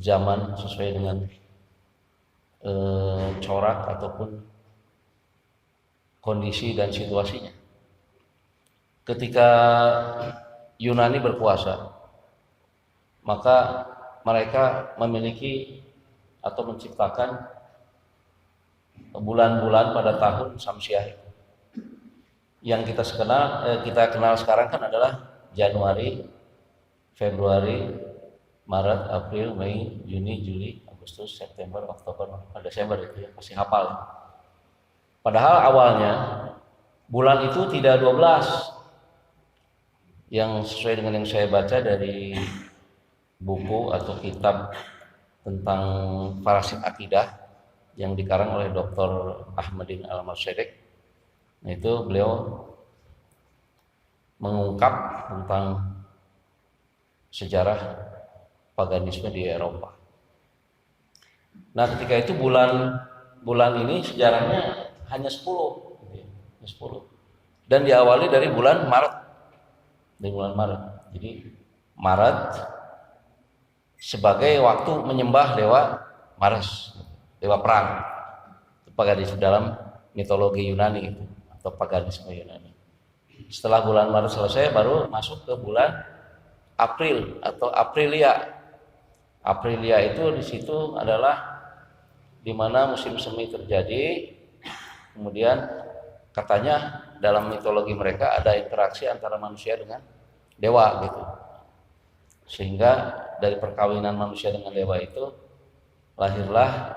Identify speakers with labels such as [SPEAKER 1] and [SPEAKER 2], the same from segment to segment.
[SPEAKER 1] zaman sesuai dengan corak ataupun kondisi dan situasinya. Ketika Yunani berkuasa, maka mereka memiliki atau menciptakan bulan-bulan pada tahun Syamsiah. Yang kita kenal sekarang kan adalah Januari, Februari, Maret, April, Mei, Juni, Juli, Agustus, September, Oktober, November, Desember, itu ya pasti hafal. Padahal awalnya bulan itu tidak 12. Yang sesuai dengan yang saya baca dari buku atau kitab tentang parasit akidah yang dikarang oleh Dr. Ahmadin Al-Masyrik. Nah, itu beliau mengungkap tentang sejarah paganisme di Eropa. Nah, ketika itu bulan ini sejarahnya hanya 10, dan diawali dari bulan Maret. Jadi Maret sebagai waktu menyembah dewa Mars, dewa perang. Itu paganisme dalam mitologi Yunani itu, atau paganisme Yunani. Setelah bulan Maret selesai, baru masuk ke bulan April atau Aprilia. Aprilia itu di situ adalah di mana musim semi terjadi. Kemudian katanya dalam mitologi mereka ada interaksi antara manusia dengan dewa gitu. Sehingga dari perkawinan manusia dengan dewa itu lahirlah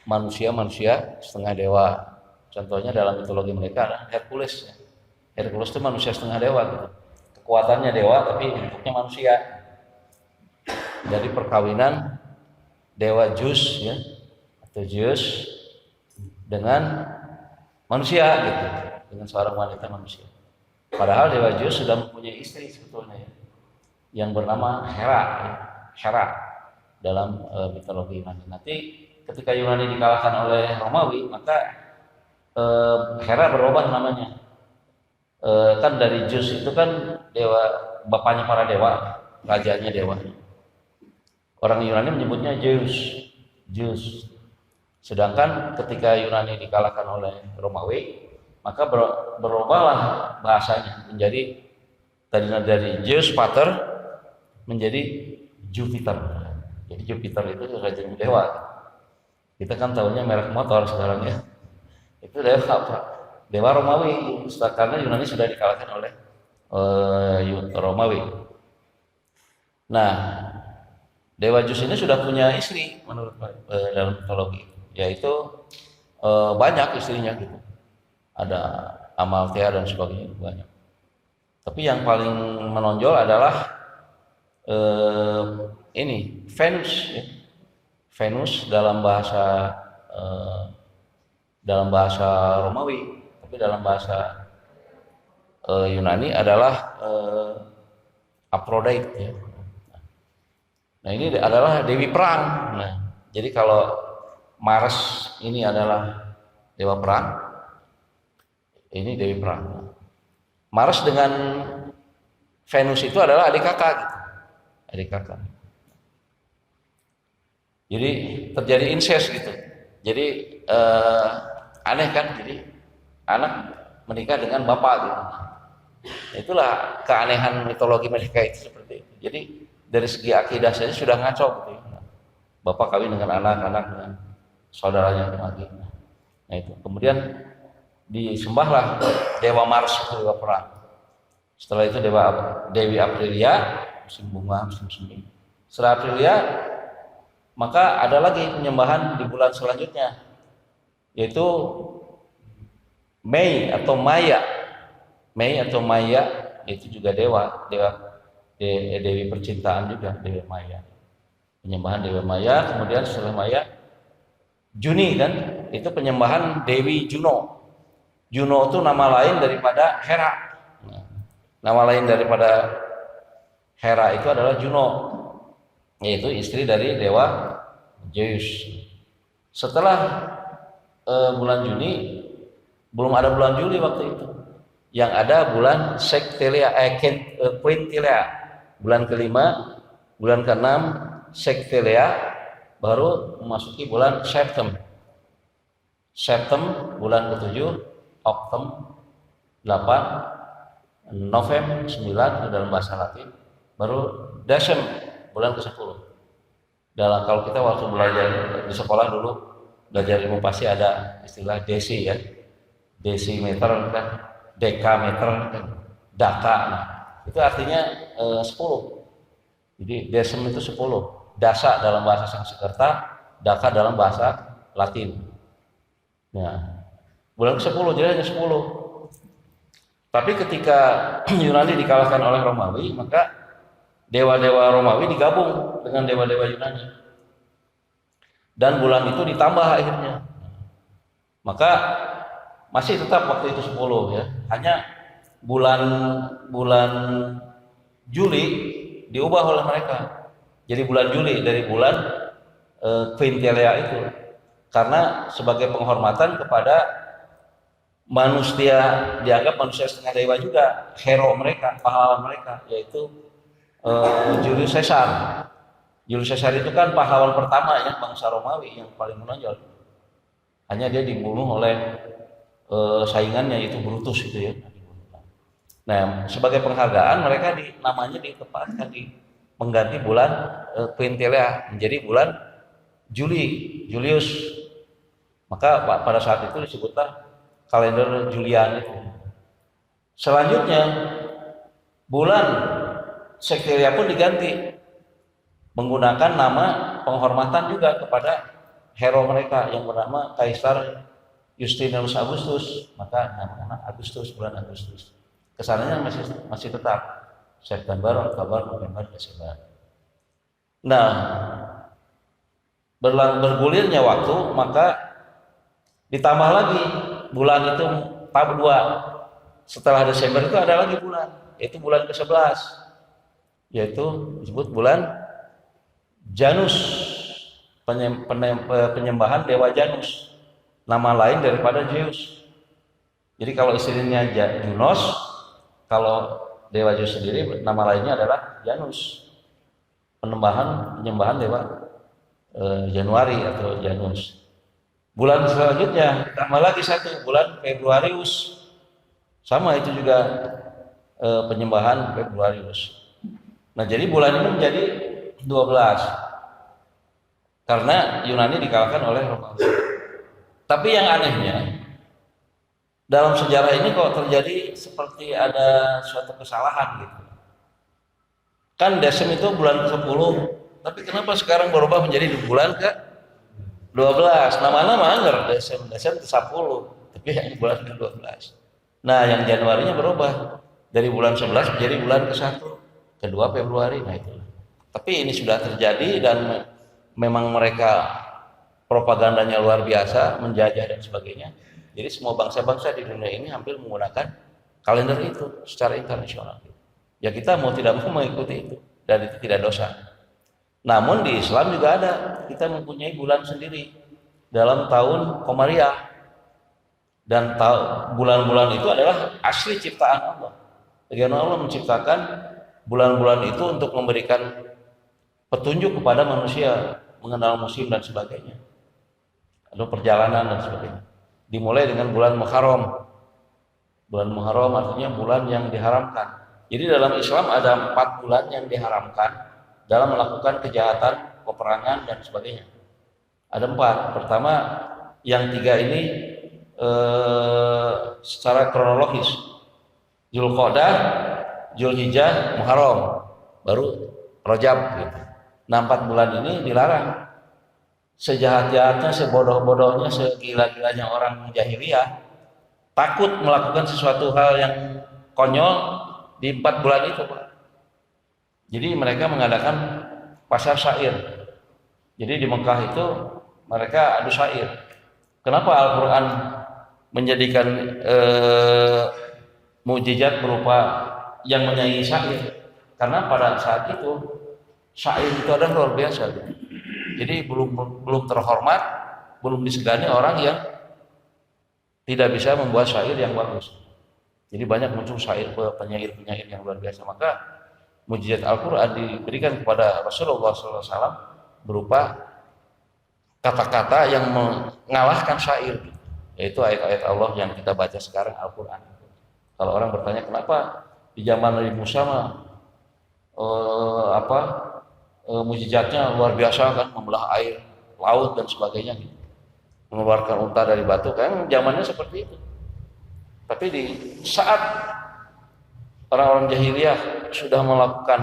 [SPEAKER 1] manusia setengah dewa. Contohnya dalam mitologi mereka adalah Hercules. Hercules itu manusia setengah dewa gitu. Kekuatannya dewa tapi bentuknya manusia. Dari perkawinan dewa Zeus ya, atau Zeus dengan manusia gitu, dengan seorang wanita manusia. Padahal dewa Zeus sudah mempunyai istri sebetulnya ya, yang bernama Hera ya. Hera dalam mitologi Yunani. Nanti ketika Yunani dikalahkan oleh Romawi, maka Hera berubah namanya. Kan dari Zeus itu kan dewa, bapaknya para dewa, rajanya dewa. Orang Yunani menyebutnya Zeus. Sedangkan ketika Yunani dikalahkan oleh Romawi, maka berubahlah bahasanya menjadi dari Zeus Pater menjadi Jupiter. Jadi Jupiter itu rajanya dewa. Kita kan tahunya merek motor sekarang ya. Itu dewa apa? Dewa Romawi. Karena Yunani sudah dikalahkan oleh Romawi. Nah, dewa Zeus ini sudah punya istri menurut dalam mitologi, yaitu banyak istrinya gitu. Ada Amalthea dan sebagainya, banyak. Tapi yang paling menonjol adalah ini Venus ya. Venus dalam bahasa Romawi, tapi dalam bahasa Yunani adalah Aphrodite ya. Nah, ini adalah dewi perang. Nah, jadi kalau Mars ini adalah dewa perang, ini dewi perang. Mars dengan Venus itu adalah adik kakak gitu. Adik kakak. Jadi terjadi incest gitu. Jadi aneh kan, jadi anak menikah dengan bapak gitu. Itulah keanehan mitologi mereka itu seperti itu. Jadi dari segi akidah saja sudah ngaco gitu ya. Bapak kawin dengan anak dengan saudaranya lagi. Nah itu. Kemudian disembahlah dewa Mars itu dewa perang. Setelah itu Dewi Aprilia, musim bunga, musim semi. Setelah Aprilia, maka ada lagi penyembahan di bulan selanjutnya, yaitu Mei atau Maya. Mei atau Maya itu juga dewi percintaan juga, Dewi Maya. Penyembahan Dewi Maya. Kemudian setelah Maya, Juni kan, itu penyembahan Dewi Juno. Juno itu nama lain daripada Hera. Nama lain daripada Hera itu adalah Juno, yaitu istri dari dewa Zeus. Setelah bulan Juni, belum ada bulan Juli waktu itu. Yang ada bulan Quintilia, bulan kelima, bulan keenam Sextilia, baru memasuki bulan September. September bulan ke-7, Oktober 8, November 9 dalam bahasa Latin, baru Desember bulan ke-10. Dalam kalau kita waktu belajar di sekolah dulu belajar ilmu pasti ada istilah desi ya, desimeter kan, dekameter kan, daka. Nah, itu artinya 10. Jadi desem itu 10, dasa dalam bahasa Sanskerta, daka dalam bahasa Latin. Nah, bulan ke-10 jadi hanya 10. Tapi ketika Yunani dikalahkan oleh Romawi, maka dewa-dewa Romawi digabung dengan dewa-dewa Yunani. Dan bulan itu ditambah akhirnya. Maka masih tetap waktu itu 10 ya. Hanya bulan Juli diubah oleh mereka. Jadi bulan Juli dari bulan Quintilia itu. Karena sebagai penghormatan kepada manusia, dianggap manusia setengah dewa juga, hero mereka, pahlawan mereka, yaitu Julius Caesar. Julius Caesar itu kan pahlawan pertama ya bangsa Romawi yang paling menonjol. Hanya dia dibunuh oleh saingannya yaitu Brutus itu ya. Nah, sebagai penghargaan mereka namanya ditempatkan mengganti bulan Quintilia menjadi bulan Julius. Maka pada saat itu disebutlah kalender Julian itu. Selanjutnya bulan Sextilia pun diganti menggunakan nama penghormatan juga kepada hero mereka yang bernama Kaisar Justinus Augustus. Maka nama Agustus, bulan Agustus. Kesananya masih tetap September, Oktober, November, Desember. Nah, bergulirnya waktu, maka ditambah lagi bulan itu tahap 2. Setelah Desember itu ada lagi bulan, yaitu bulan ke-11, yaitu disebut bulan Janus, penyembahan dewa Janus, nama lain daripada Zeus. Jadi kalau istrinya Junos, kalau dewa Zeus sendiri nama lainnya adalah Janus, penyembahan dewa Januari atau Janus. Bulan selanjutnya tambah lagi satu, bulan Februarius, sama itu juga penyembahan Februarius. Nah, jadi bulan ini menjadi 12 karena Yunani dikalahkan oleh Romawi. Tapi yang anehnya dalam sejarah ini kok terjadi seperti ada suatu kesalahan gitu. Kan Desem itu bulan ke-10, tapi kenapa sekarang berubah menjadi bulan ke-12? Nama-nama anggar Desem ke-10, tapi yang bulan ke-12. Nah, yang Januarinya berubah dari bulan 11 menjadi bulan ke-1, ke-2 Februari. Nah itu. Tapi ini sudah terjadi dan memang mereka propagandanya luar biasa, menjajah dan sebagainya. Jadi semua bangsa-bangsa di dunia ini hampir menggunakan kalender itu secara internasional. Ya kita mau tidak mau mengikuti itu dan itu tidak dosa. Namun di Islam juga ada, kita mempunyai bulan sendiri dalam tahun Komariah. Dan bulan-bulan itu adalah asli ciptaan Allah. Bagaimana Allah menciptakan bulan-bulan itu untuk memberikan petunjuk kepada manusia, mengenal musim dan sebagainya, ada perjalanan dan sebagainya. Dimulai dengan bulan Muharram. Bulan Muharram artinya bulan yang diharamkan. Jadi dalam Islam ada 4 bulan yang diharamkan dalam melakukan kejahatan, peperangan dan sebagainya. Ada 4. Pertama, yang 3 ini secara kronologis: Zulqa'dah, Zulhijjah, Muharram, baru Rajab gitu. Nah, 4 bulan ini dilarang. Sejahat-jahatnya, sebodoh-bodohnya, segila-gilanya orang jahiliyah takut melakukan sesuatu hal yang konyol di 4 bulan itu, Pak. Jadi mereka mengadakan pasar syair. Jadi di Mekah itu mereka adu syair. Kenapa Al-Quran menjadikan mukjizat berupa yang menyanyi syair? Karena pada saat itu syair itu adalah luar biasa. Jadi belum terhormat, belum disegani orang yang tidak bisa membuat syair yang bagus. Jadi banyak muncul syair penyair-penyair yang luar biasa. Maka mukjizat Al-Quran diberikan kepada Rasulullah SAW berupa kata-kata yang mengalahkan syair, yaitu ayat-ayat Allah yang kita baca sekarang, Al-Quran. Kalau orang bertanya kenapa di zaman Nabi Musa mah mujizatnya luar biasa kan, membelah air laut dan sebagainya gitu, mengeluarkan unta dari batu, kan zamannya seperti itu. Tapi di saat orang-orang jahiliyah sudah melakukan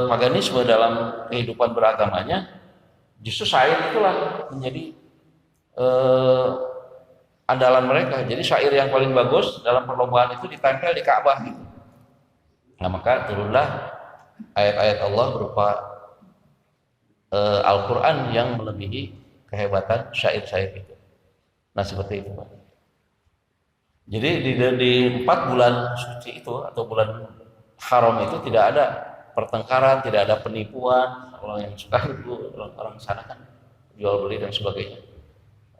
[SPEAKER 1] paganisme dalam kehidupan beragamanya, justru syair itulah menjadi andalan mereka. Jadi syair yang paling bagus dalam perlombaan itu ditempel di Ka'bah gitu. Nah, maka turunlah ayat-ayat Allah berupa Al-Quran yang melebihi kehebatan syair-syair itu. Nah, seperti itu, Pak. Jadi di 4 bulan suci itu atau bulan haram itu tidak ada pertengkaran, tidak ada penipuan. Orang yang suka itu orang sana kan jual beli dan sebagainya.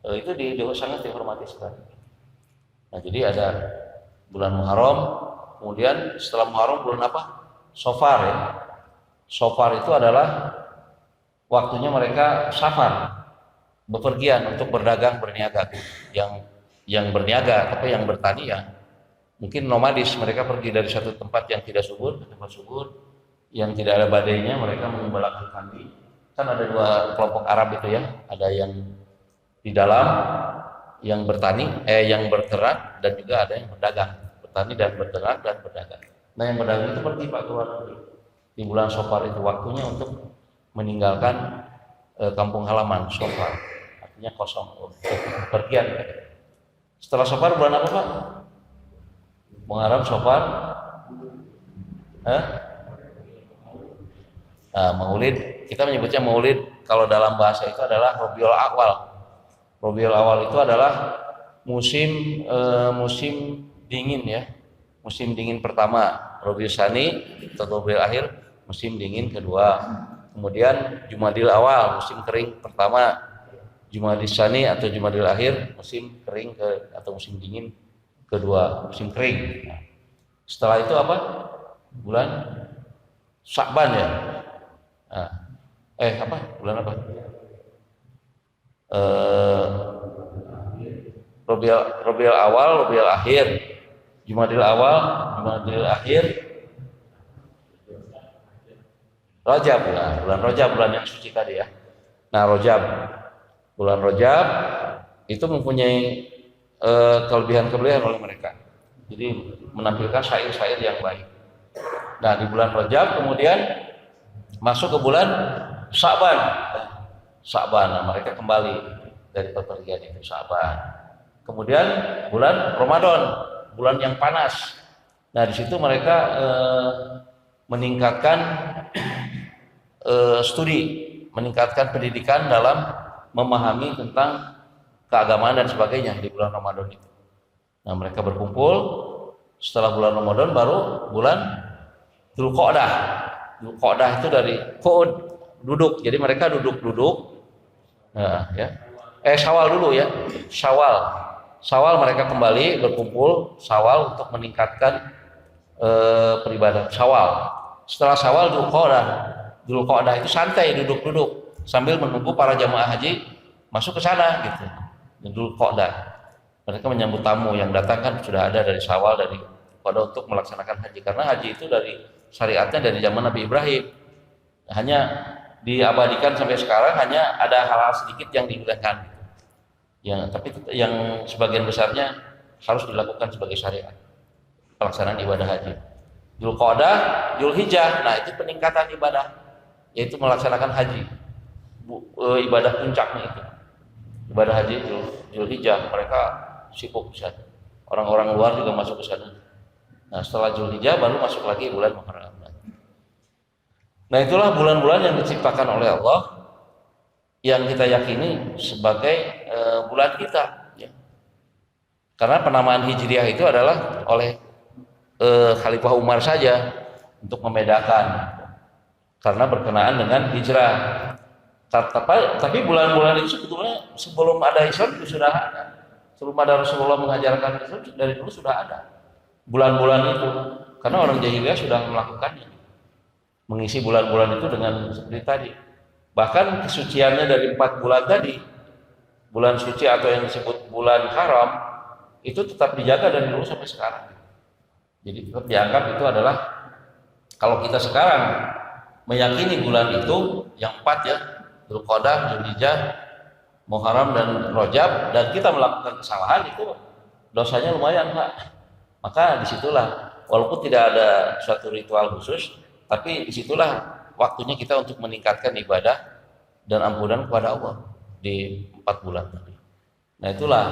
[SPEAKER 1] Itu sangat dihormati sekali. Nah, jadi ada bulan Muharram, kemudian setelah Muharram bulan apa? Safar ya. Safar itu adalah waktunya mereka safar, bepergian untuk berdagang berniaga. Yang berniaga, tapi yang bertani ya mungkin nomadis, mereka pergi dari satu tempat yang tidak subur ke tempat subur, yang tidak ada badainya, mereka mengembalakan kambing. Kan ada 2 kelompok Arab itu ya, ada yang di dalam, yang bertani, yang berternak, dan juga ada yang berdagang, bertani dan berternak dan berdagang. Nah, yang berdagang itu pergi Pak keluar negeri. Di bulan Safar itu waktunya untuk meninggalkan kampung halaman. Safar artinya kosong, pergian. Setelah Safar bulan apa Pak? Muharram, Safar, Maulid. Kita menyebutnya Maulid kalau dalam bahasa itu adalah Rabiul Awal. Rabiul Awal itu adalah musim dingin ya, musim dingin pertama. Rabiul Tsani atau Rabiul Akhir musim dingin kedua. Kemudian Jumadil Awal musim kering pertama. Jumadil Tsani atau Jumadil Akhir musim kering atau musim dingin kedua, musim kering. Nah, setelah itu apa? Bulan Sya'ban ya. Nah, bulan apa? Rabiul Awal, Rabiul Akhir, Jumadil Awal, Jumadil Akhir, Rajab. Nah, bulan Rajab, bulan yang suci tadi ya. Nah, Rajab, bulan Rajab itu mempunyai kelebihan-kelebihan oleh mereka. Jadi menampilkan syair-syair yang baik. Nah, di bulan Rajab kemudian masuk ke bulan Sya'ban. Nah, mereka kembali dari pepergian itu Sya'ban. Kemudian bulan Ramadan, bulan yang panas. Nah, di situ mereka meningkatkan studi, meningkatkan pendidikan dalam memahami tentang keagamaan dan sebagainya di bulan Ramadan itu. Nah, mereka berkumpul setelah bulan Ramadan, baru bulan Dzulqa'dah. Dzulqa'dah itu dari qu'ud, duduk. Jadi mereka duduk-duduk. Nah, ya. Syawal dulu ya. Syawal mereka kembali berkumpul Syawal untuk meningkatkan peribadatan Syawal. Setelah Syawal Dzulqa'dah. Dzulqa'dah itu santai duduk-duduk sambil menunggu para jamaah haji masuk ke sana gitu. Dzulqa'dah. Mereka menyambut tamu yang datang, kan sudah ada dari Syawal, dari pada untuk melaksanakan haji, karena haji itu dari syariatnya dari zaman Nabi Ibrahim. Hanya diabadikan sampai sekarang, hanya ada hal-hal sedikit yang dibolehkan. Tapi yang sebagian besarnya harus dilakukan sebagai syariat pelaksanaan ibadah haji. Dzulqa'dah, Dzulhijjah, nah itu peningkatan ibadah, yaitu melaksanakan haji. Ibadah puncaknya itu ibadah haji Dzulhijjah, mereka sibuk di sana. Orang-orang luar juga masuk ke sana. Nah, setelah Dzulhijjah baru masuk lagi bulan Muharram. Nah, itulah bulan-bulan yang diciptakan oleh Allah yang kita yakini sebagai bulan kita ya. Karena penamaan Hijriah itu adalah oleh Khalifah Umar saja untuk membedakan, karena berkenaan dengan hijrah. Tapi bulan-bulan itu sebetulnya sebelum ada Islam itu sudah ada. Sebelum ada Rasulullah mengajarkan Islam, dari dulu sudah ada bulan-bulan itu, karena orang jahiliyah sudah melakukannya, mengisi bulan-bulan itu dengan seperti tadi Bahkan kesuciannya dari 4 bulan tadi, bulan suci atau yang disebut bulan haram, itu tetap dijaga dari dulu sampai sekarang. Jadi tetap dianggap itu adalah, kalau kita sekarang meyakini bulan itu yang 4 ya, Dzulqa'dah, Dzulhijjah, Muharram dan Rajab, dan kita melakukan kesalahan, itu dosanya lumayan Pak. Maka disitulah, walaupun tidak ada suatu ritual khusus, tapi disitulah waktunya kita untuk meningkatkan ibadah dan ampunan kepada Allah di 4 bulan tadi. Nah itulah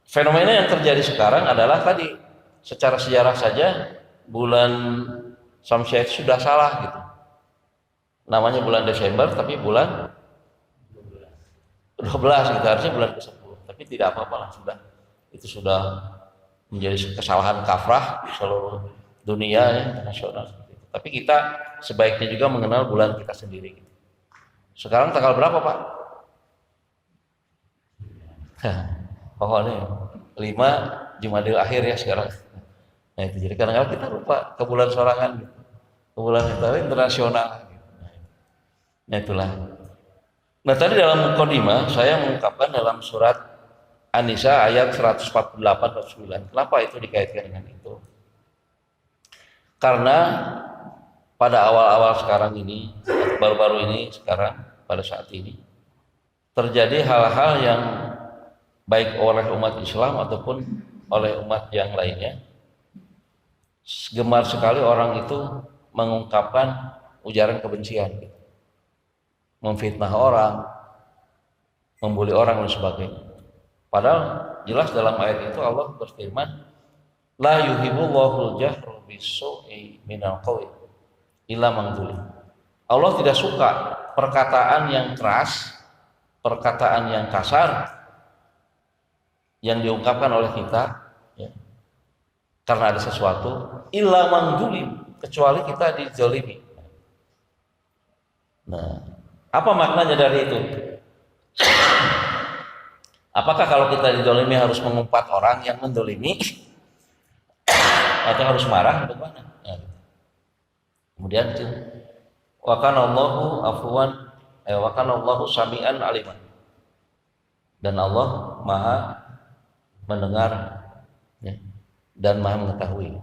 [SPEAKER 1] fenomena yang terjadi sekarang adalah tadi, secara sejarah saja bulan Syamsiah sudah salah gitu. Namanya bulan Desember tapi bulan 12 gitu, harusnya bulan ke-10. Tapi tidak apa-apa lah, itu sudah menjadi kesalahan kafrah seluruh dunia ya, internasional. Tapi kita sebaiknya juga mengenal bulan kita sendiri. Sekarang tanggal berapa Pak? Pokoknya 5 Jumadil Akhir ya sekarang. Nah itu, jadi kadang-kadang kita lupa ke bulan sorangan, ke bulan internasional. Nah itulah. Nah tadi dalam mukadimah saya mengungkapkan dalam surat An-Nisa ayat 148-9. Kenapa itu dikaitkan dengan itu? Karena pada awal-awal sekarang ini, baru-baru ini sekarang, pada saat ini terjadi hal-hal yang baik oleh umat Islam ataupun oleh umat yang lainnya, gemar sekali orang itu mengungkapkan ujaran kebencian, memfitnah orang, membuli orang dan sebagainya. Padahal jelas dalam ayat itu Allah berfirman, la yuhibbullahu al-jahra bis-su'i minal qawl illa man zulim. Allah tidak suka perkataan yang keras, perkataan yang kasar yang diungkapkan oleh kita ya, karena ada sesuatu, illa man zulim, kecuali kita dizalimi. Nah, apa maknanya dari itu? Apakah kalau kita dizalimi harus mengumpat orang yang menzalimi atau harus marah? Bagaimana? Nah, kemudian wa kana Allahu afwan wa kana Allahu sami'an aliman, dan Allah Maha mendengar ya, dan Maha mengetahui.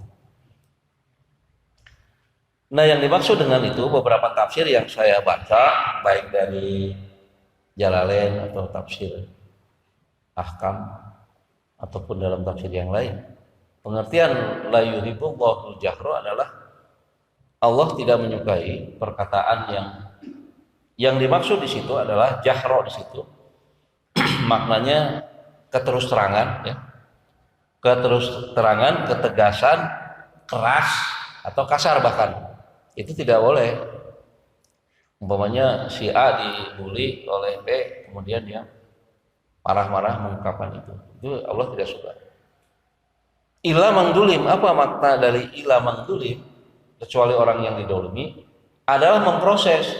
[SPEAKER 1] Nah yang dimaksud dengan itu, beberapa tafsir yang saya baca baik dari Jalalain atau tafsir Ahkam ataupun dalam tafsir yang lain, pengertian la yuhibbullahu al-jahra adalah Allah tidak menyukai perkataan yang dimaksud di situ adalah jahro di situ maknanya keterus terangan ya, keterus terangan, ketegasan, keras atau kasar, bahkan itu tidak boleh. Umpamanya si A dibully oleh B, kemudian dia marah-marah mengungkapkan itu Allah tidak suka. Ila mangdulim, apa makna dari ila mangdulim? Kecuali orang yang didolimi adalah memproses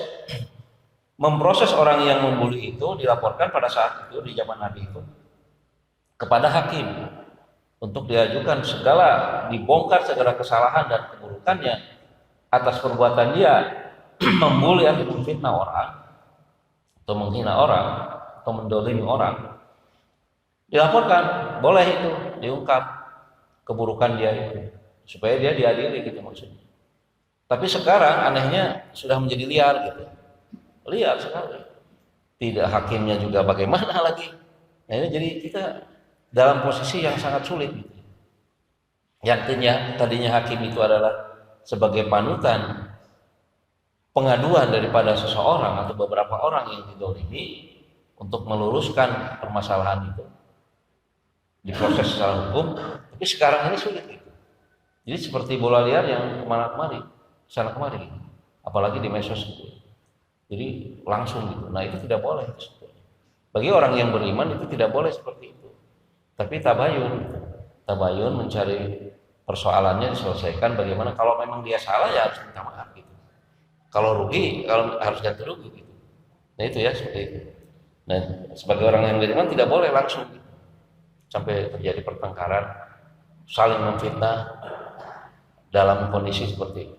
[SPEAKER 1] orang yang membuli itu, dilaporkan pada saat itu di zaman Nabi itu kepada hakim untuk diajukan dibongkar segala kesalahan dan keburukannya atas perbuatan dia membuli atau memfitnah orang atau menghina orang atau mendolimi orang, dilaporkan, boleh itu diungkap keburukan dia itu supaya dia diadili gitu maksudnya. Tapi sekarang anehnya sudah menjadi liar gitu, liar sekali, tidak hakimnya juga bagaimana lagi. Nah ini jadi kita dalam posisi yang sangat sulit gitu. Yang tadinya hakim itu adalah sebagai panutan pengaduan daripada seseorang atau beberapa orang yang didolimi untuk meluruskan permasalahan itu, diproses secara hukum. Tapi sekarang ini sulit gitu. Jadi seperti bola liar yang kemana-kemari, sana kemari gitu. Apalagi di medsos gitu. Jadi langsung gitu. Nah itu tidak boleh. Bagi orang yang beriman itu tidak boleh seperti itu. Tapi tabayun mencari persoalannya diselesaikan. Bagaimana kalau memang dia salah ya harus minta maaf gitu. Kalau rugi, kalau harus ganti rugi gitu. Nah itu ya seperti itu. Nah sebagai orang yang beriman tidak boleh langsung gitu. Sampai terjadi pertengkaran, saling memfitnah dalam kondisi seperti itu.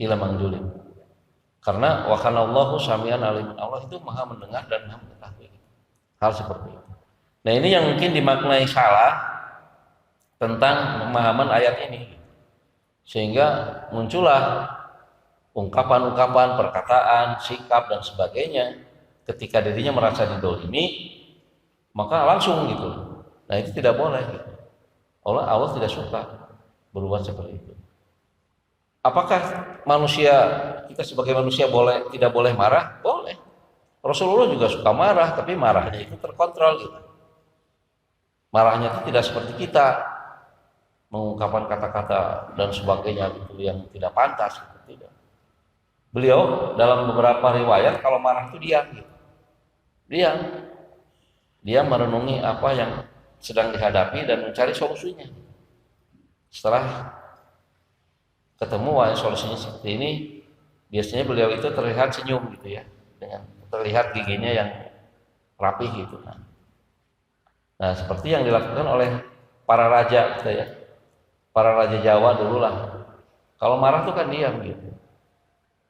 [SPEAKER 1] Ila mangdulim. Karena wa kana Allahu samian aliman, Allah itu maha mendengar dan maha mengetahui hal seperti itu. Nah ini yang mungkin dimaknai salah tentang pemahaman ayat ini, sehingga muncullah ungkapan-ungkapan, perkataan, sikap dan sebagainya ketika dirinya merasa didolimi, maka langsung gitu. Nah itu tidak boleh gitu. Allah tidak suka berbuat seperti itu. Apakah kita sebagai manusia tidak boleh marah? Boleh. Rasulullah juga suka marah, tapi marahnya itu terkontrol gitu. Marahnya itu tidak seperti kita mengungkapkan kata-kata dan sebagainya gitu yang tidak pantas gitu. Tidak. Beliau dalam beberapa riwayat kalau marah itu diam gitu. Dia merenungi apa yang sedang dihadapi dan mencari solusinya. Setelah ketemu solusinya seperti ini, biasanya beliau itu terlihat senyum gitu ya, dengan terlihat giginya yang rapih gitu. Nah seperti yang dilakukan oleh para raja gitu ya, para raja Jawa dulu lah. Kalau marah tuh kan diam gitu,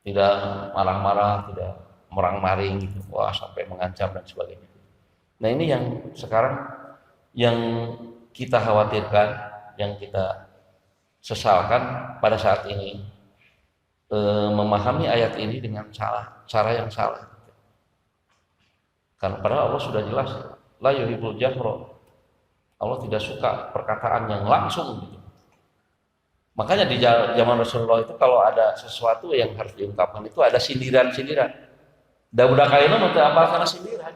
[SPEAKER 1] tidak marah-marah, tidak merang-maring gitu, wah sampai mengancam dan sebagainya. Nah ini yang sekarang yang kita khawatirkan, yang kita sesalkan pada saat ini, memahami ayat ini dengan cara yang salah. Karena padahal Allah sudah jelas, la yuhibbul jahra. Allah tidak suka perkataan yang langsung gitu. Makanya di zaman Rasulullah itu kalau ada sesuatu yang harus diungkapkan itu ada sindiran-sindiran. Budak kaina mah teu apal kana sindiran.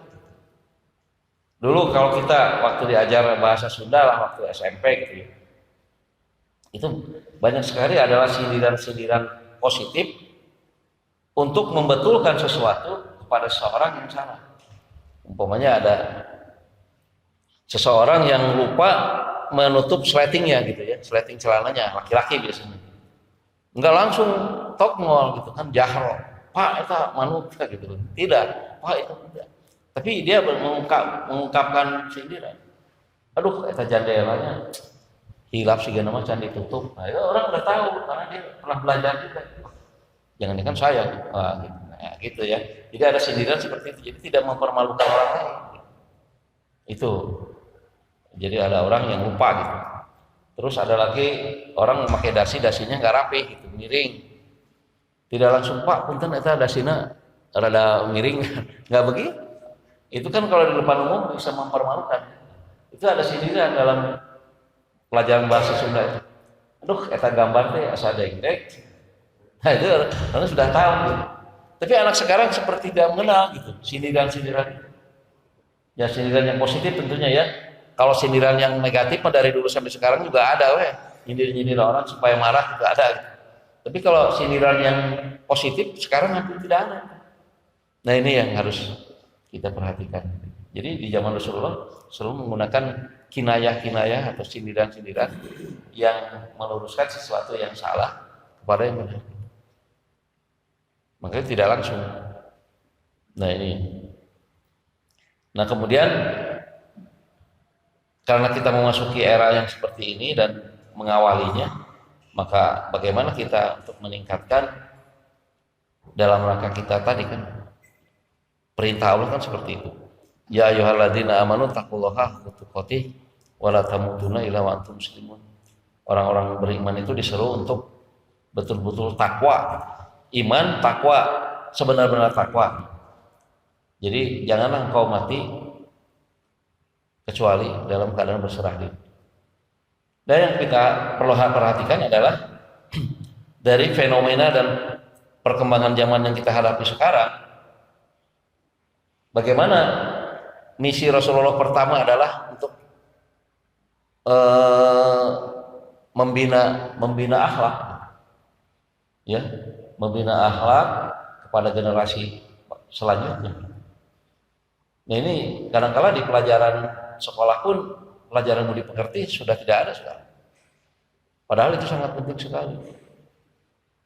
[SPEAKER 1] Dulu kalau kita waktu diajar bahasa Sunda lah waktu SMP gitu ya, itu banyak sekali adalah sindiran-sindiran positif untuk membetulkan sesuatu kepada seseorang yang salah. Umpamanya ada seseorang yang lupa menutup sletingnya gitu ya, sleting celananya, laki-laki biasanya. Enggak langsung tokmol gitu kan, jahro, Pak itu manut gitu. Tidak, Pak itu tidak. Tapi dia mengungkapkan sindiran. Aduh, eta jandelanya hilap sih nama can ditutup. Nah, itu orang udah tahu karena dia pernah belajar juga. Jangan-jangan saya gitu. Nah, gitu ya. Jadi ada sindiran seperti itu. Jadi tidak mempermalukan orang lain. Itu. Jadi ada orang yang lupa gitu. Terus ada lagi orang memakai dasinya nggak rapi gitu, miring. Tidak langsung Pak, punten eta dasina rada miring, nggak begitu. Itu kan kalau di depan umum bisa mempermalukan. Itu ada sindiran dalam pelajaran bahasa Sunda itu. Aduh, eta gambar teh asa dengdek. Nah itu karena sudah tahu gitu. Tapi anak sekarang seperti tidak mengenal gitu sindiran-sindiran. Ya sindiran yang positif tentunya ya. Kalau sindiran yang negatif dari dulu sampai sekarang juga ada nyindir-nyindir orang supaya marah juga ada gitu. Tapi kalau sindiran yang positif sekarang hampir tidak ada. Nah ini yang harus kita perhatikan. Jadi di zaman Rasulullah selalu menggunakan kinayah-kinayah atau sindiran-sindiran yang meluruskan sesuatu yang salah kepada yang benar. Makanya tidak langsung. Nah ini. Nah kemudian karena kita memasuki era yang seperti ini dan mengawalinya, maka bagaimana kita untuk meningkatkan dalam rangka kita tadi kan perintah Allah kan seperti itu. Ya ayyuhalladzina amanu taqullaha haqqa tuqatih wa la tamutunna illa wa antum muslimun. Orang-orang beriman itu disuruh untuk betul-betul takwa. Iman, takwa, sebenar-benar takwa. Jadi janganlah engkau mati kecuali dalam keadaan berserah diri. Dan yang kita perlu perhatikan adalah dari fenomena dan perkembangan zaman yang kita hadapi sekarang, bagaimana misi Rasulullah pertama adalah untuk membina akhlak, ya, membina akhlak kepada generasi selanjutnya. Nah ini kadang-kala di pelajaran sekolah pun pelajaran budi pekerti sudah tidak ada sekarang. Padahal itu sangat penting sekali.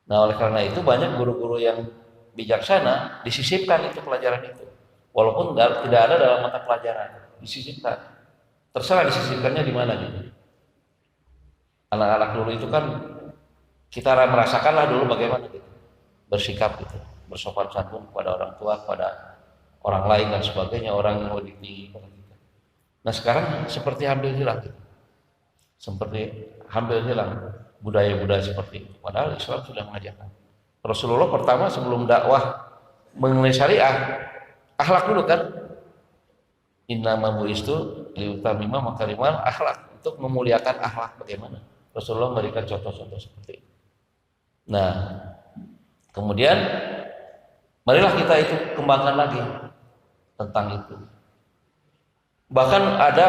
[SPEAKER 1] Nah oleh karena itu banyak guru-guru yang bijaksana disisipkan itu pelajaran itu. Walaupun tidak ada dalam mata pelajaran, disisipkan. Terserah disisipkannya di mana gitu. Anak-anak dulu itu kan kita merasakanlah dulu bagaimana gitu bersikap gitu. bersopan santun kepada orang tua, kepada orang lain dan sebagainya, orang yang lebih tinggi pada kita. Nah sekarang seperti hampir hilang, seperti hampir hilang budaya-budaya seperti itu. Padahal Islam sudah mengajarkan. Rasulullah pertama sebelum dakwah mengenai syariah, akhlak dulu kan. Innama bu'istu liutamima makarimal akhlak, untuk memuliakan akhlak. Bagaimana Rasulullah memberikan contoh-contoh seperti itu. Nah kemudian marilah kita itu kembangkan lagi tentang itu. Bahkan ada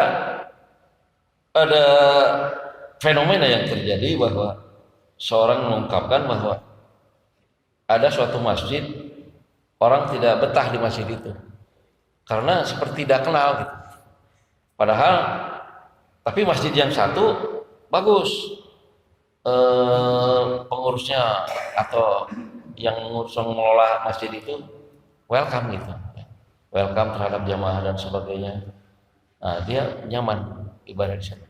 [SPEAKER 1] fenomena yang terjadi bahwa seorang mengungkapkan bahwa ada suatu masjid, orang tidak betah di masjid itu karena seperti tidak kenal gitu. Padahal tapi masjid yang satu bagus, pengurusnya atau yang mengelola masjid itu welcome gitu, welcome terhadap jamaah dan sebagainya. Nah, dia nyaman ibadah di sana.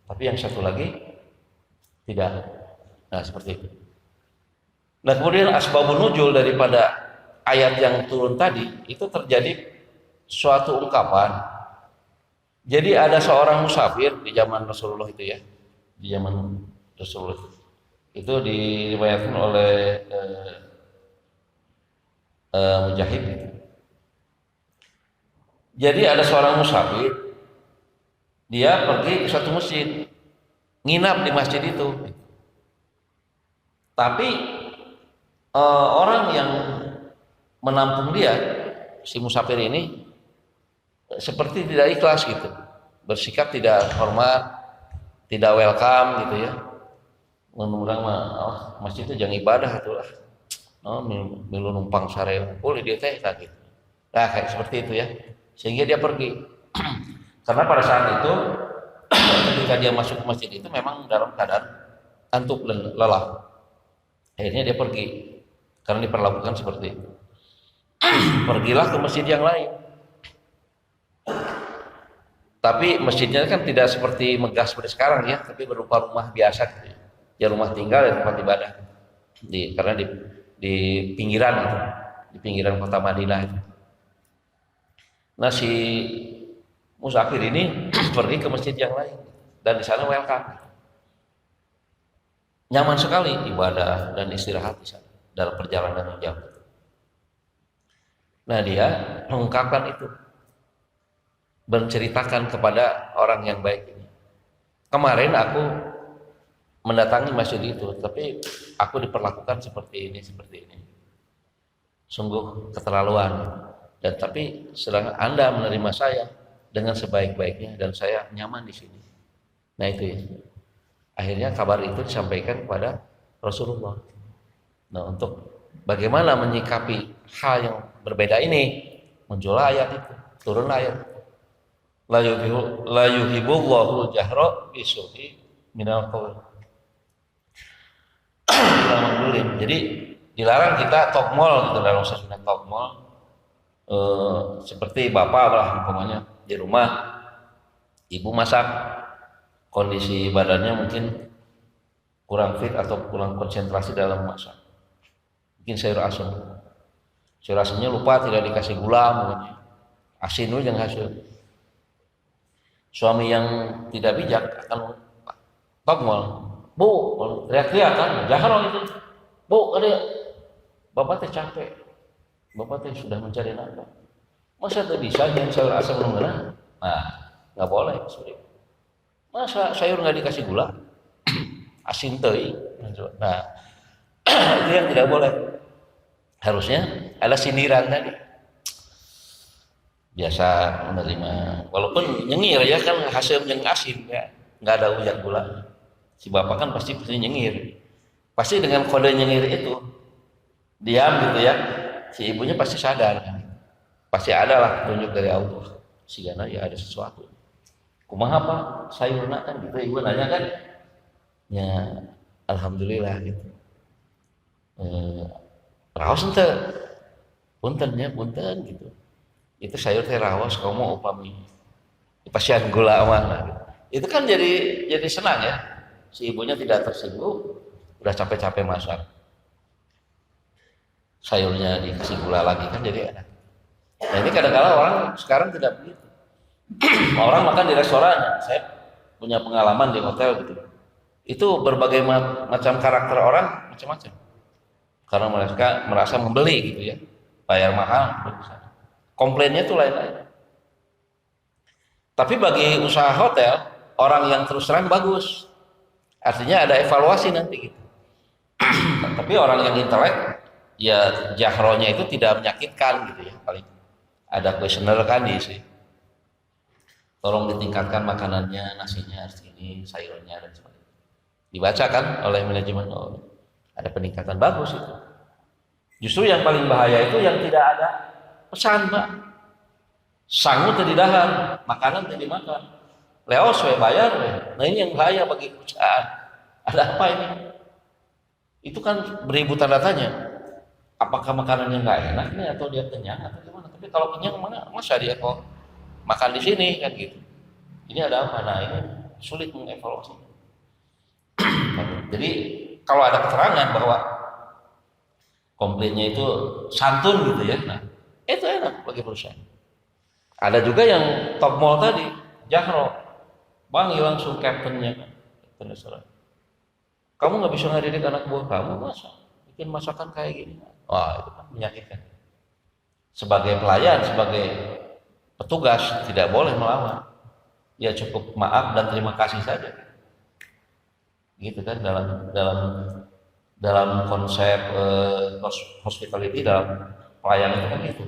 [SPEAKER 1] Tapi yang satu lagi tidak. Nah seperti itu. Nah kemudian asbabun nuzul daripada ayat yang turun tadi itu terjadi suatu ungkapan. Jadi ada seorang musafir di zaman Rasulullah itu ya, di zaman Rasulullah itu diriwayatkan oleh Mujahid. Jadi ada seorang musafir, dia pergi ke suatu masjid, nginap di masjid itu. Tapi orang yang menampung dia, si musafir ini seperti tidak ikhlas gitu, bersikap tidak hormat, tidak welcome gitu ya. Ngomong mah masjid itu jangan ibadah itulah. Milu numpang sare boleh dia teh gitu. Nah kayak seperti itu ya. Sehingga dia pergi. Karena pada saat itu ketika dia masuk ke masjid itu memang dalam keadaan antuk dan lelah. Akhirnya dia pergi karena diperlakukan seperti itu. Pergilah ke masjid yang lain. Tapi masjidnya kan tidak seperti megah seperti sekarang ya, tapi berupa rumah biasa gitu ya. Ya rumah tinggal dan tempat ibadah. Karena di pinggiran gitu, di pinggiran kota Madinah itu. Nah si musafir ini pergi ke masjid yang lain dan di sana welcome. Nyaman sekali ibadah dan istirahat di sana dalam perjalanan yang jauh. Nah dia mengungkapkan itu, menceritakan kepada orang yang baik ini. Kemarin aku mendatangi masjid itu, tapi aku diperlakukan seperti ini. Sungguh keterlaluan. Dan tapi sedang Anda menerima saya dengan sebaik-baiknya dan saya nyaman di sini. Nah itu ya. Akhirnya kabar itu disampaikan kepada Rasulullah. Nah untuk bagaimana menyikapi hal yang berbeda ini, muncul ayat itu, turun ayat. La yuhibbullahu jahra bisu'i minal qaul. Jadi dilarang kita tokmol gitu dalam suasana tokmol. Seperti bapak lah umpamanya di rumah, ibu masak, kondisi badannya mungkin kurang fit atau kurang konsentrasi dalam masak, mungkin sayur asamnya lupa tidak dikasih gula, mungkin asin dulu jangan hasil. Suami yang tidak bijak akan tokmol, bu teriak-teriak kan, jahro itu, bu ada bapak teh capek, bapak teh sudah mencari nafkah, masa teh bisa yang sayur asam lumrah? Nah nggak boleh seperti itu. Masa sayur nggak dikasih gula, asin teh. Nah itu yang tidak boleh. Harusnya ada sindiran tadi. Biasa menerima, walaupun nyengir ya kan hasil yang asin ya, nggak ada ujar gula. Si bapak kan pasti nyengir, pasti dengan kode nyengir itu diam gitu ya. Si ibunya pasti sadar kan, pasti ada lah tunjuk dari Allah. Sigana ya ada sesuatu. Kumaha apa sayurna kan gitu, ibu nanya kan, ya alhamdulillah gitu. Raos ente, punten gitu. Itu sayur teh raos kamu upami pasian gula mana gitu. Itu kan jadi senang ya, si ibunya tidak tersinggung, udah capek-capek masak. sayurnya dikasih gula lagi kan jadi enak. Nah ini kadang-kadang orang sekarang tidak begitu. Orang makan di restoran, saya punya pengalaman di hotel gitu. Itu berbagai macam karakter orang macam-macam. Karena mereka merasa membeli gitu ya, bayar mahal. Komplainnya tuh lain-lain. Tapi bagi usaha hotel, orang yang terus terang bagus. Artinya ada evaluasi nanti gitu. Tapi orang yang intelek, ya jahronya itu tidak menyakitkan gitu ya. Paling ada kuesioner kan diisi. Tolong ditingkatkan makanannya, nasinya harus ini, sayurnya dan sebagainya. Dibaca kan oleh manajemen, oh, ada peningkatan bagus itu. Justru yang paling bahaya itu yang tidak ada pesan, Pak. Sangu tadi dahar, makanan tadi makan. Leos we bayar we. Nah ini yang bahaya bagi perusahaan. Ada apa ini? Itu kan beribu tanda tanya. Apakah makanannya nggak enak nih atau dia kenyang atau gimana? Tapi kalau kenyang mana masa dia kok makan di sini kan gitu. Ini ada apa? Nah ini sulit mengevaluasi. Jadi kalau ada keterangan bahwa komplainnya itu santun gitu ya, nah itu enak bagi perusahaan. Ada juga yang top mall tadi, jahro, panggil langsung captainnya kan, captain restoran. Kamu nggak bisa ngedidik anak buah kamu masa bikin masakan kayak gini? Wah itu kan menyakitkan. Sebagai pelayan, sebagai petugas tidak boleh melawan. Ya cukup maaf dan terima kasih saja. Gitu kan dalam konsep hospitality, dalam pelayanan itu kan itu.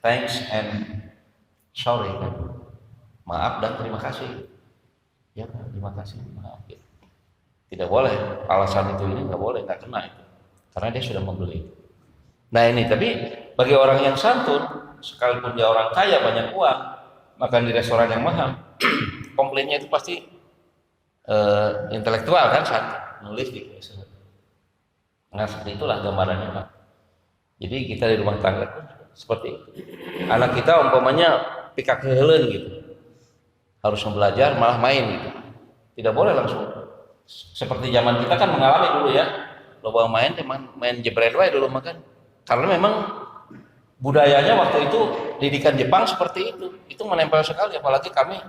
[SPEAKER 1] Thanks and sorry kan. Maaf dan terima kasih. Ya terima kasih, maaf. Ya. Tidak boleh alasan itu ini nggak boleh, nggak kena itu. Karena dia sudah membeli. Nah ini tapi bagi orang yang santun, sekalipun dia orang kaya banyak uang, makan di restoran yang mahal, komplainnya itu pasti intelektual kan, santun, nulis di restoran. Nah seperti itulah gambarannya Pak. Jadi kita di rumah tangga seperti itu. Anak kita umpamanya pikak heuleun gitu, harus belajar malah main gitu. Tidak boleh langsung. Seperti zaman kita kan mengalami dulu ya, loba main jebret wae dulu makan. Karena memang budayanya waktu itu didikan Jepang seperti itu menempel sekali, apalagi kami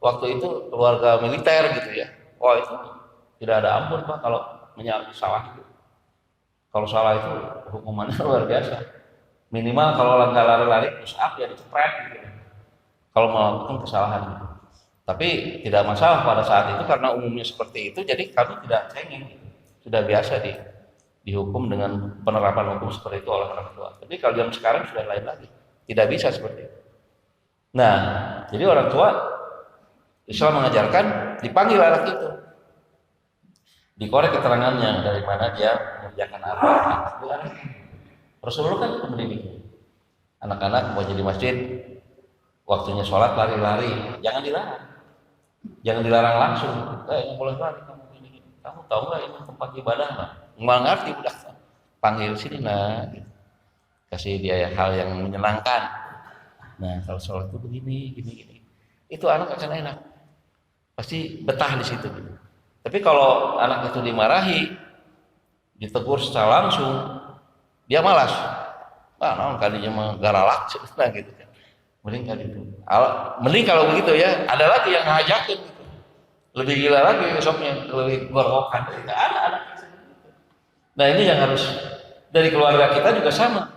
[SPEAKER 1] waktu itu keluarga militer gitu ya. Wah itu tidak ada ampun Pak kalau salah itu. Kalau salah itu hukumannya luar biasa. Minimal kalau nggak lari-lari push up ya dicepret gitu. Kalau melakukan kesalahan. Tapi tidak masalah pada saat itu karena umumnya seperti itu, jadi kami tidak cengeng. Sudah biasa dihukum dengan penerapan hukum seperti itu oleh orang tua. Tapi kalau yang sekarang sudah lain lagi, tidak bisa seperti itu. Nah, jadi orang tua Islam mengajarkan dipanggil anak itu, dikorek keterangannya dari mana dia mengerjakan apa. Rasulullah kan mendidik anak-anak mau jadi masjid, waktunya sholat lari-lari, jangan dilarang langsung. Nggak boleh lari kamu ini. Kamu tahu nggak ini tempat ibadah? Nggak ngerti udah panggil sini gitu. Kasih dia hal yang menyenangkan. Nah kalau sholat itu begini, gini, itu anak akan enak, pasti betah di situ. Gitu. Tapi kalau anak itu dimarahi, ditegur secara langsung, dia malas. Nah, kalinya mah garalak gitu kan. Mending kalau begitu ya, ada lagi yang ngajakin gitu. Lebih gila lagi besoknya, lebih gorokan. Ada anak seperti itu. Nah ini yang harus dari keluarga kita juga sama.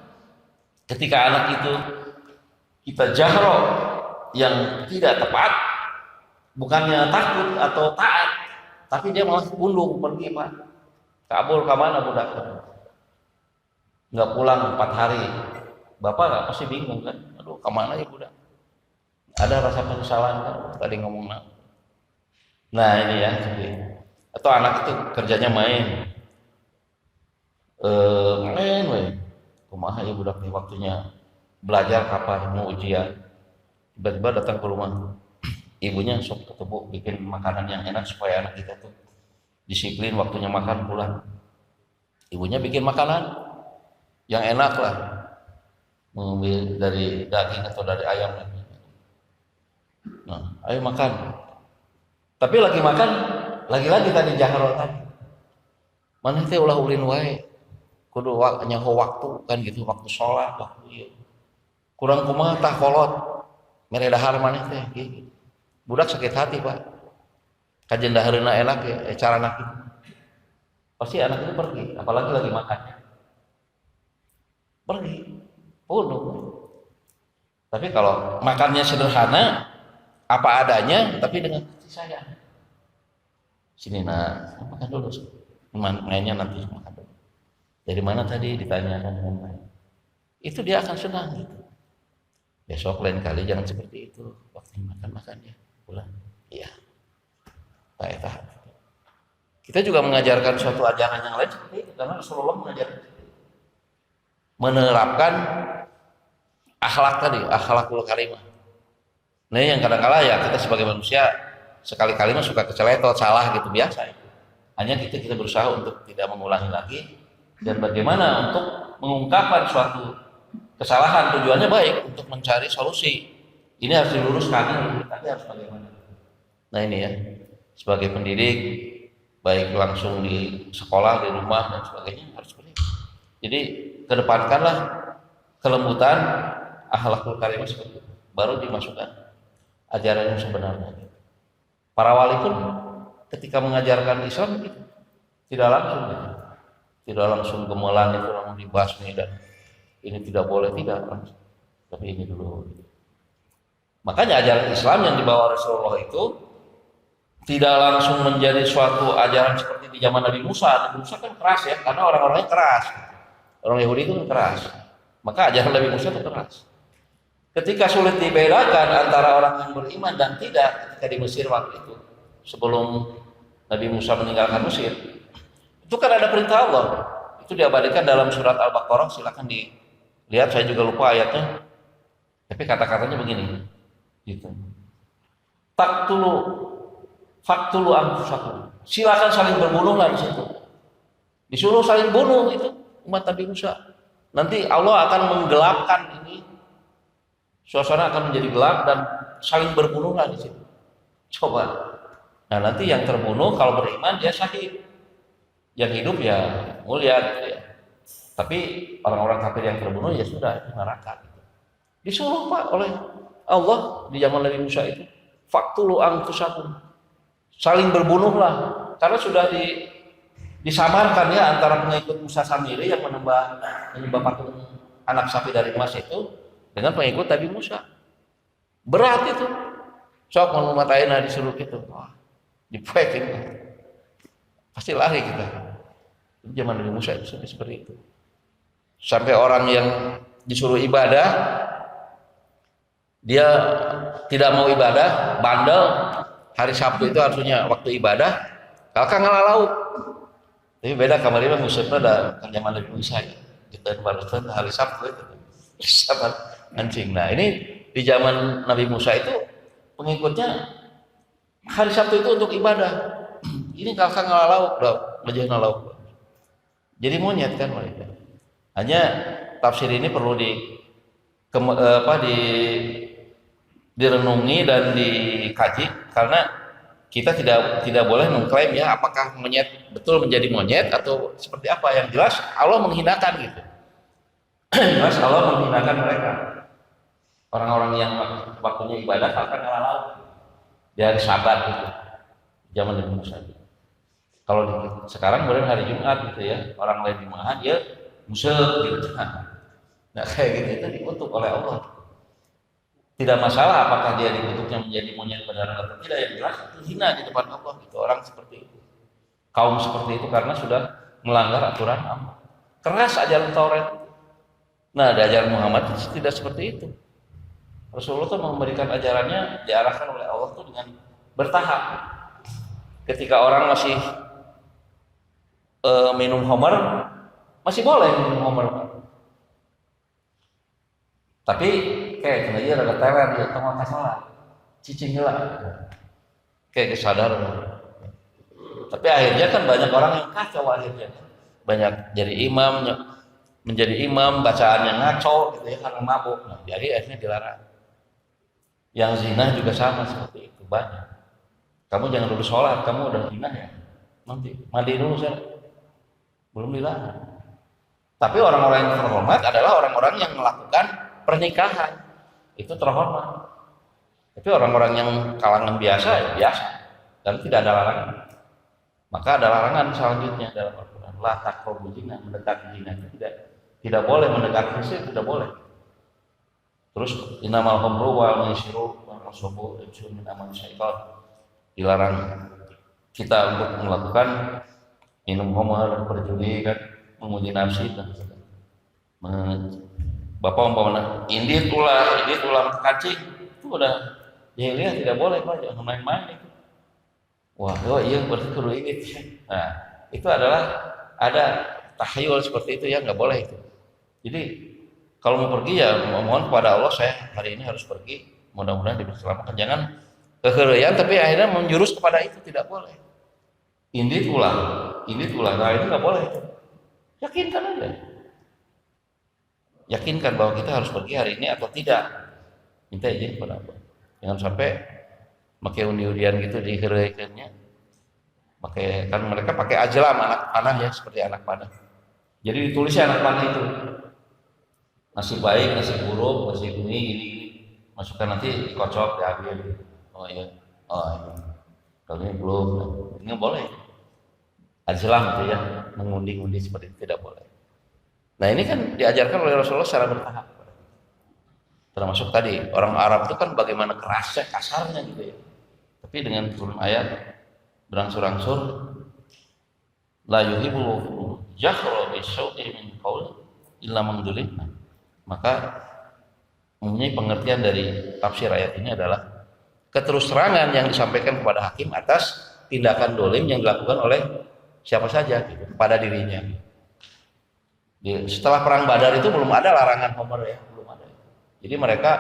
[SPEAKER 1] Ketika anak itu kita jahro yang tidak tepat, bukannya takut atau taat, tapi dia malah pundung pergi Pak. Kabur ke mana budak? Nggak pulang 4 hari. Bapak nggak pasti bingung kan? Aduh, kemana ya budak? Ada rasa penyesalan kan? Tadi ngomong nah ini ya, atau anak itu kerjanya main, kumaha ya budak nih waktunya belajar kapan mau ujian, tiba-tiba datang ke rumah, ibunya sok ketemu bikin makanan yang enak supaya anak kita tuh disiplin waktunya makan pulang. Ibunya bikin makanan yang enak lah, mengambil dari daging atau dari ayam. Nah, ayo makan. Tapi lagi makan, lagi-lagi tadi jahro tadi. Mana teh ulah ulin wae. kudu nyaho waktu kan gitu, waktu sholat, waktu ieu. Kurang kumaha tah kolot mere dahar maneh teh gitu. Budak sakit hati Pak. Kajen dahareuna enak ya, carana kitu. Pasti anak itu pergi, apalagi lagi makan. Pergi, penuh. Tapi kalau makannya sederhana, apa adanya, tapi dengan kasih sayang. Sini nak, makan dulu. Mainnya nanti makan dulu. Dari mana tadi ditanyakan dengan baik. Itu dia akan senang gitu. Besok lain kali jangan seperti itu. Waktu makan ya, pulang. Iya. Baik, kita juga mengajarkan suatu ajaran yang lain seperti itu karena Rasulullah mengajarkan menerapkan akhlak tadi, akhlakul karimah. Nah, yang kadang-kala ya kita sebagai manusia sekali-kali mah suka keceletot, salah gitu biasa. Hanya kita berusaha untuk tidak mengulangi lagi dan bagaimana untuk mengungkapkan suatu kesalahan, tujuannya baik untuk mencari solusi. Ini harus diluruskan, tapi harus bagaimana? Nah ini ya, sebagai pendidik baik langsung di sekolah, di rumah dan sebagainya harus seperti itu. Jadi kedepankanlah kelembutan, akhlakul karimah seperti itu, baru dimasukkan ajaran yang sebenarnya. Para wali pun ketika mengajarkan Islam gitu, tidak langsung gitu. Tidak langsung gemelan itu langsung dibasmi dan ini tidak boleh, tidak langsung. Tapi ini dulu gitu. Makanya ajaran Islam yang dibawa Rasulullah itu tidak langsung menjadi suatu ajaran seperti di zaman Nabi Musa. Nabi Musa kan keras ya, karena orang-orangnya keras. Orang Yahudi itu kan keras. Maka ajaran Nabi Musa itu keras. Ketika sulit dibedakan antara orang yang beriman dan tidak, ketika di Mesir waktu itu, sebelum Nabi Musa meninggalkan Mesir, itu kan ada perintah Allah. Itu diabadikan dalam surat Al-Baqarah, silakan dilihat, saya juga lupa ayatnya. Tapi kata-katanya begini, gitu. Faktulu anfusakum. Silakan saling berbunuhlah di situ. Disuruh saling bunuh itu umat Nabi Musa. Nanti Allah akan menggelapkan ini. Suasana akan menjadi gelap dan saling berbunuhlah di situ. Coba. Nah, nanti yang terbunuh kalau beriman dia syahid. Yang hidup ya mulia gitu ya. Tapi orang-orang kafir yang terbunuh ya sudah di neraka gitu. Disuruh Pak oleh Allah di zaman Nabi Musa itu. Faktulu anfusakum. Saling berbunuhlah karena sudah disamarkan ya antara pengikut Musa Samiri yang menyembah patung anak sapi dari emas itu dengan pengikut Nabi Musa. Berat itu. Sok mau matain disuruh gitu. Wah, dipekin. Pasti lari kita. Zaman Nabi Musa itu seperti itu. Sampai orang yang disuruh ibadah dia tidak mau ibadah, bandel. Hari Sabtu itu harusnya waktu ibadah, kalka ngalalau. Tapi beda kemarin mah musuhnya ada zaman Nabi Musa ya. Kita barusan hari Sabtu itu. Sama anjing. Nah, ini di zaman Nabi Musa itu pengikutnya hari Sabtu itu untuk ibadah. Ini kalka ngalalau, belajar ngalalau. Jadi monyet kan mereka. Hanya tafsir ini perlu direnungi dan dikaji karena kita tidak boleh mengklaim ya apakah monyet betul menjadi monyet atau seperti apa. Yang jelas Allah menghinakan gitu. Jelas Allah menghinakan mereka. Orang-orang yang waktunya ibadah akan ngalalau di hari Sabat itu. Zaman Nabi Musa. Kalau sekarang boleh hari Jumat gitu ya. Orang lain di mana dia musuh gitu. Nah kayak gitu itu dikutuk oleh Allah. Tidak masalah apakah dia dikutuknya menjadi monyet benar atau tidak, yang jelas itu hina di depan Allah gitu. Orang seperti itu, kaum seperti itu karena sudah melanggar aturan Allah. Keras ajaran Taurat. Nah, di ajaran Muhammad tidak seperti itu. Rasulullah itu memberikan ajarannya diarahkan oleh Allah itu dengan bertahap. Ketika orang masih minum homer, masih boleh minum homer. Tapi kayak kena dia ada teler dia tengah kasalah cicing lah kayak kesadaran. Tapi akhirnya kan banyak orang yang kacau akhirnya, banyak menjadi imam bacaannya ngaco gitu ya karena mabuk. Nah, jadi akhirnya dilarang. Yang zina juga sama seperti itu banyak. Kamu jangan dulu sholat, kamu udah zina ya nanti mandi dulu saya belum dilarang. Tapi orang-orang yang terhormat adalah orang-orang yang melakukan pernikahan, itu terhormat. Tapi orang-orang yang kalangan biasa ya biasa, dan tidak ada larangan. Maka ada larangan selanjutnya dalam Al-Quran, la taqrabu zina, mendekati zina, tidak boleh mendekati zina, tidak boleh. Terus innamal khamru wal maisiru wal ansabu rijsun min amali syaitan, dilarang kita untuk melakukan minum khamr, berjudi kan, menguji nafsu dan bapak umpamanya indit ulam kacing, itu udah jahiliyah, tidak boleh Pak, jangan main-main itu. Wah, oh iya berarti kudu indit. Nah, itu adalah ada takhayul seperti itu ya, nggak boleh itu. Jadi kalau mau pergi ya mohon kepada Allah, saya hari ini harus pergi, mudah-mudahan diselamatkan. Jangan keherian tapi akhirnya menjurus kepada itu, tidak boleh. Indit ulah, nah itu nggak boleh. Yakinkan aja, yakinkan bahwa kita harus pergi hari ini atau tidak, minta izin kepada Allah. Jangan sampai pakai undi-undian gitu diheraikannya. Kan mereka pakai ajlam, anak panah ya, seperti anak panah. Jadi ditulisnya anak panah itu. Nasib baik, nasib buruk, nasib ini, masukkan nanti dikocok, diambil. Oh iya, kalau ini belum, ini boleh. Ajlam itu ya, mengundi-undi seperti itu tidak boleh. Nah ini kan diajarkan oleh Rasulullah secara bertahap. Termasuk tadi orang Arab itu kan bagaimana kerasnya, kasarnya gitu ya. Tapi dengan turun ayat berangsur-angsur, la yuhibbul jahra bisu'i min qaul illa man zulim. Maka mempunyai pengertian dari tafsir ayat ini adalah keterus terangan yang disampaikan kepada hakim atas tindakan dolim yang dilakukan oleh siapa saja gitu, kepada dirinya. Setelah perang Badar itu belum ada larangan khamr ya, belum ada. Jadi mereka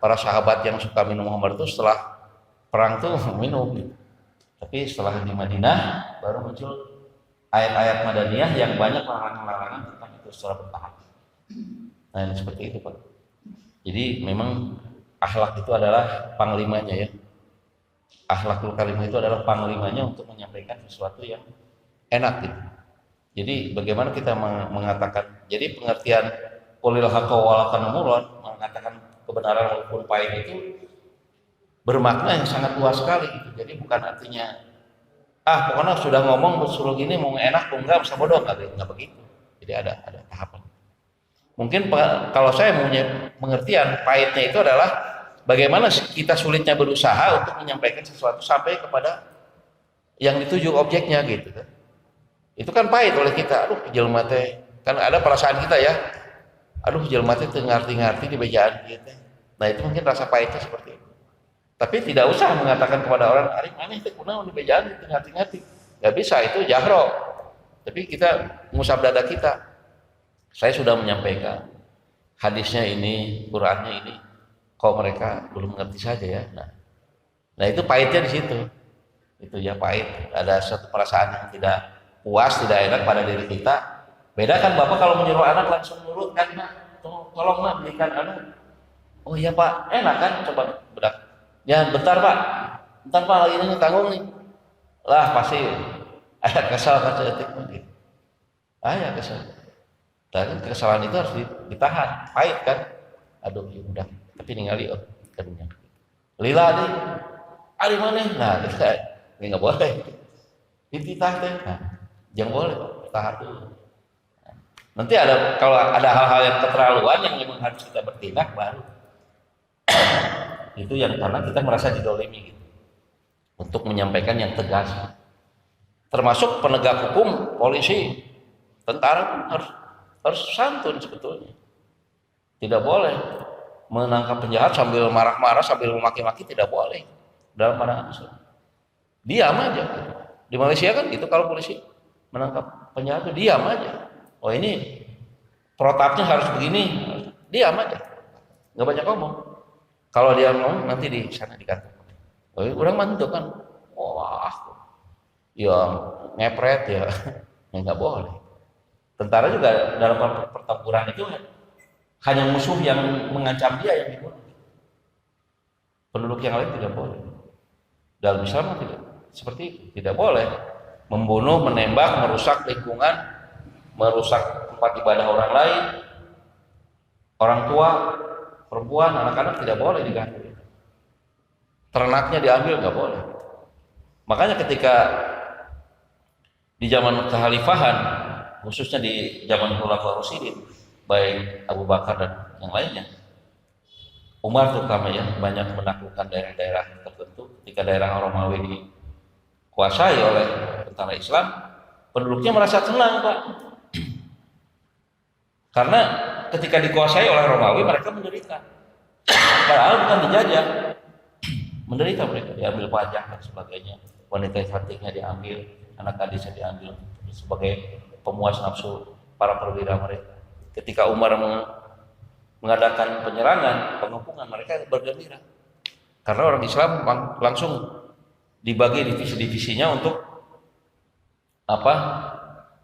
[SPEAKER 1] para sahabat yang suka minum khamr itu setelah perang tuh minum gitu. Tapi setelah di Madinah baru muncul ayat-ayat Madaniyah yang banyak larangan-larangan tentang itu secara bertahap. Nah ini seperti itu Pak. Jadi memang akhlak itu adalah panglimanya ya. Akhlakul karimah itu adalah panglimanya untuk menyampaikan sesuatu yang enak gitu. Jadi bagaimana kita mengatakan, jadi pengertian qulil haqqa wa la tanamurun, mengatakan kebenaran walaupun pahit itu bermakna yang sangat luas sekali gitu. Jadi bukan artinya pokoknya sudah ngomong suruh gini mau enak mau enggak bisa bodoh, enggak begitu. Jadi ada tahapan. Mungkin kalau saya punya pengertian pahitnya itu adalah bagaimana kita sulitnya berusaha untuk menyampaikan sesuatu sampai kepada yang dituju objeknya gitu kan. Itu kan pahit oleh kita, aduh jelema teh, kan ada perasaan kita ya, aduh jelema teh teu ngarti-ngarti di bejaan kita. Nah itu mungkin rasa pahitnya seperti itu. Tapi tidak usah mengatakan kepada orang, ari maneh teh kunaon di bejaan teu ngarti-ngarti. Enggak bisa, itu jahro. Tapi kita ngusap dada kita. Saya sudah menyampaikan hadisnya ini, Qur'annya ini, kok mereka belum mengerti saja ya. Nah itu pahitnya di situ. Itu ya pahit, ada suatu perasaan yang tidak puas, tidak enak pada diri kita. Beda kan Bapak kalau menyuruh anak langsung nurut kan, Pak, tolonglah belikan anak. Oh iya Pak, enak kan, coba bedak. Ya bentar Pak lagi ini tanggung nih. Lah pasti ada kesal kan seetik mungkin. Ya kesal. Dan kesalahan itu harus ditahan, pahit kan. Aduh ya udah, tapi ningali kadunya. Lila nih, ari maneh. Nah, ini nggak boleh. Dititah teh. Jangan boleh tahan dulu. Nanti kalau ada hal-hal yang keterlaluan yang memang harus kita bertindak baru. Itu yang karena kita merasa didolimi gitu. Untuk menyampaikan yang tegas. Termasuk penegak hukum, polisi, tentara harus santun sebetulnya. Tidak boleh menangkap penjahat sambil marah-marah, sambil memaki-maki, tidak boleh dalam pandangan Islam. Diam aja. Di Malaysia kan gitu, kalau polisi menangkap penjahat itu diam aja. Oh ini protapnya harus begini, diam aja, nggak banyak ngomong. Kalau dia ngomong nanti di sana di kantor. Oh, orang mantu kan, wah, ya ngepret ya, nggak boleh. Tentara juga dalam pertempuran itu hanya musuh yang mengancam dia yang dibunuh. Penduduk yang lain tidak boleh. Dalam Islam tidak seperti itu, tidak boleh membunuh, menembak, merusak lingkungan, merusak tempat ibadah orang lain, orang tua, perempuan, anak-anak tidak boleh diganggu. Ternaknya diambil nggak boleh. Makanya ketika di zaman kekhalifahan, khususnya di zaman Khulafaur Rasyidin, baik Abu Bakar dan yang lainnya, Umar terutama ya, banyak menaklukkan daerah-daerah tertentu. Ketika daerah Romawi dikuasai oleh tentara Islam, penduduknya merasa tenang, Pak. Karena ketika dikuasai oleh Romawi, mereka menderita. Padahal bukan dijajah, menderita mereka, diambil pajak dan sebagainya, wanita cantiknya diambil, anak gadisnya diambil sebagai pemuas nafsu para perwira mereka. Ketika Umar mengadakan penyerangan, pengepungan, mereka bergembira karena orang Islam langsung dibagi divisi-divisinya untuk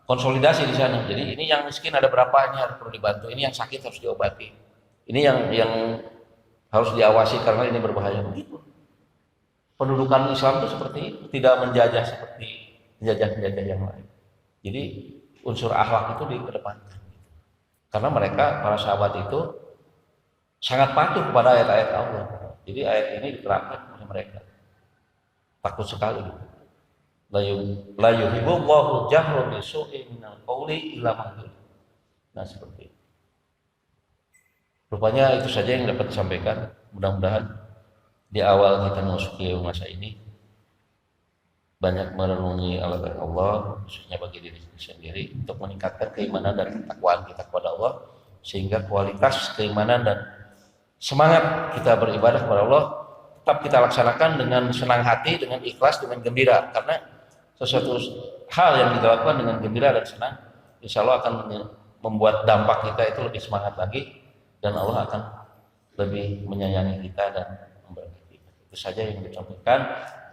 [SPEAKER 1] konsolidasi di sana. Jadi ini yang miskin ada berapa, ini harus perlu dibantu, ini yang sakit harus diobati, ini yang harus diawasi karena ini berbahaya. Begitu pendudukan Islam itu seperti itu, tidak menjajah seperti penjajah-penjajah yang lain. Jadi unsur akhlak itu dikedepankan karena mereka, para sahabat itu sangat patuh kepada ayat-ayat Allah. Jadi ayat ini diterapkan oleh mereka. Takut sekali. La yuhibbullahu jahra bisu'i minal qawli illa man zulim. Nah, seperti itu. Rupanya itu saja yang dapat disampaikan. Mudah-mudahan di awal kita memasuki masa ini banyak merenungi ayat Allah, khususnya bagi diri sendiri, untuk meningkatkan keimanan dan ketakwaan kita kepada Allah, sehingga kualitas keimanan dan semangat kita beribadah kepada Allah tetap kita laksanakan dengan senang hati, dengan ikhlas, dengan gembira. Karena sesuatu hal yang kita lakukan dengan gembira dan senang, insya Allah akan membuat dampak kita itu lebih semangat lagi, dan Allah akan lebih menyayangi kita dan memberkati kita. Itu saja yang disampaikan.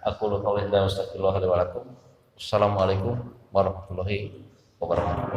[SPEAKER 1] Aku qouli hadza wa astaghfirullah li wa lakum. Assalamualaikum warahmatullahi wabarakatuh.